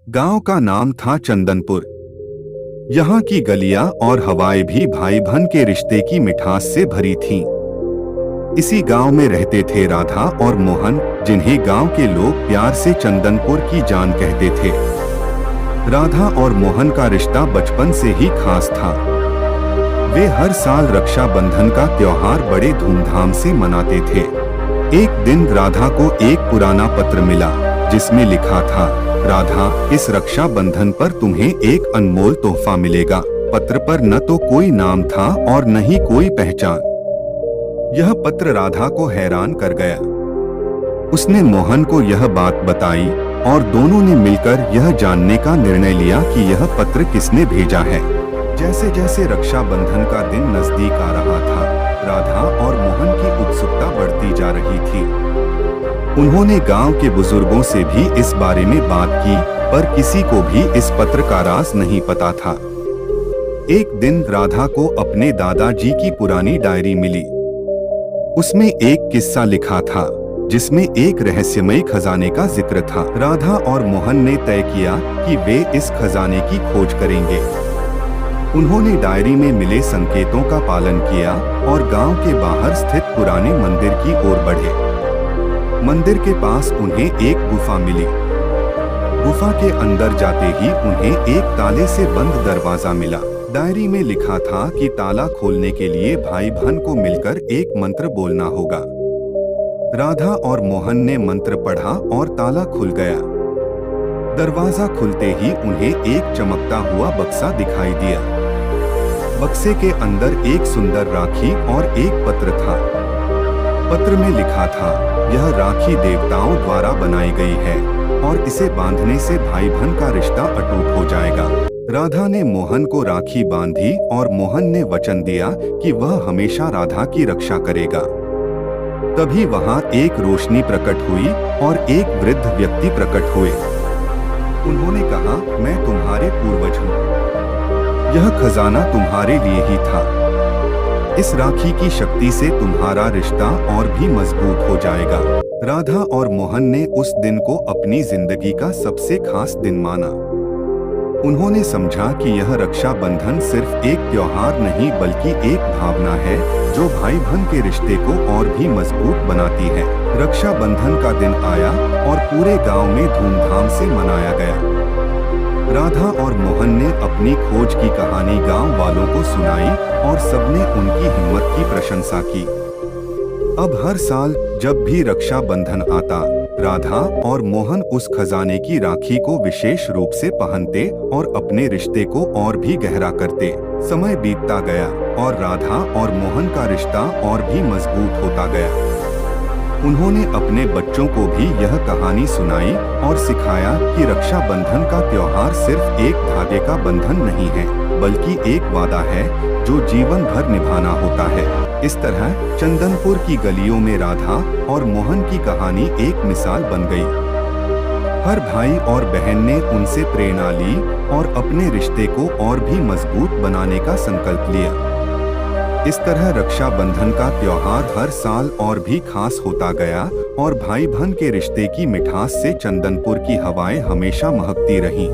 गांव का नाम था चंदनपुर। यहाँ की गलियां और हवाएं भी भाई बहन के रिश्ते की मिठास से भरी थीं। इसी गांव में रहते थे राधा और मोहन, जिन्हें गांव के लोग प्यार से चंदनपुर की जान कहते थे। राधा और मोहन का रिश्ता बचपन से ही खास था। वे हर साल रक्षाबंधन का त्योहार बड़े धूमधाम से मनाते थे। एक दिन राधा को एक पुराना पत्र मिला, जिसमें लिखा था, राधा, इस रक्षाबंधन पर तुम्हें एक अनमोल तोहफा मिलेगा। पत्र पर न तो कोई नाम था और न ही कोई पहचान। यह पत्र राधा को हैरान कर गया। उसने मोहन को यह बात बताई और दोनों ने मिलकर यह जानने का निर्णय लिया कि यह पत्र किसने भेजा है। जैसे जैसे रक्षाबंधन का दिन नजदीक आ रहा था, राधा और मोहन की उत्सुकता बढ़ती जा रही थी। उन्होंने गांव के बुजुर्गों से भी इस बारे में बात की, पर किसी को भी इस पत्र का राज नहीं पता था। एक दिन राधा को अपने दादाजी की पुरानी डायरी मिली। उसमें एक किस्सा लिखा था, जिसमें एक रहस्यमयी खजाने का जिक्र था। राधा और मोहन ने तय किया कि वे इस खजाने की खोज करेंगे। उन्होंने डायरी में मिले संकेतों का पालन किया और गांव के बाहर स्थित पुराने मंदिर की ओर बढ़े। मंदिर के पास उन्हें एक गुफा मिली। गुफा के अंदर जाते ही उन्हें एक ताले से बंद दरवाजा मिला। डायरी में लिखा था कि ताला खोलने के लिए भाई बहन को मिलकर एक मंत्र बोलना होगा। राधा और मोहन ने मंत्र पढ़ा और ताला खुल गया। दरवाजा खुलते ही उन्हें एक चमकता हुआ बक्सा दिखाई दिया। बक्से के अंदर एक सुंदर राखी और एक पत्र था। पत्र में लिखा था, यह राखी देवताओं द्वारा बनाई गई है और इसे बांधने से भाई बहन का रिश्ता अटूट हो जाएगा। राधा ने मोहन को राखी बांधी और मोहन ने वचन दिया कि वह हमेशा राधा की रक्षा करेगा। तभी वहां एक रोशनी प्रकट हुई और एक वृद्ध व्यक्ति प्रकट हुए। उन्होंने कहा, मैं तुम्हारे पूर्वज हूँ। यह खजाना तुम्हारे लिए ही था। इस राखी की शक्ति से तुम्हारा रिश्ता और भी मजबूत हो जाएगा। राधा और मोहन ने उस दिन को अपनी जिंदगी का सबसे खास दिन माना। उन्होंने समझा कि यह रक्षाबंधन सिर्फ एक त्योहार नहीं बल्कि एक भावना है, जो भाई बहन के रिश्ते को और भी मजबूत बनाती है। रक्षाबंधन का दिन आया और पूरे गांव में धूमधाम से मनाया गया। राधा और मोहन ने अपनी खोज की कहानी गांव वालों को सुनाई और सबने उनकी हिम्मत की प्रशंसा की। अब हर साल जब भी रक्षाबंधन आता, राधा और मोहन उस खजाने की राखी को विशेष रूप से पहनते और अपने रिश्ते को और भी गहरा करते। समय बीतता गया और राधा और मोहन का रिश्ता और भी मजबूत होता गया। उन्होंने अपने बच्चों को भी यह कहानी सुनाई और सिखाया कि रक्षाबंधन का त्योहार सिर्फ एक धागे का बंधन नहीं है, बल्कि एक वादा है जो जीवन भर निभाना होता है। इस तरह चंदनपुर की गलियों में राधा और मोहन की कहानी एक मिसाल बन गई। हर भाई और बहन ने उनसे प्रेरणा ली और अपने रिश्ते को और भी मजबूत बनाने का संकल्प लिया। इस तरह रक्षाबंधन का त्योहार हर साल और भी खास होता गया और भाई बहन के रिश्ते की मिठास से चंदनपुर की हवाएं हमेशा महकती रहीं।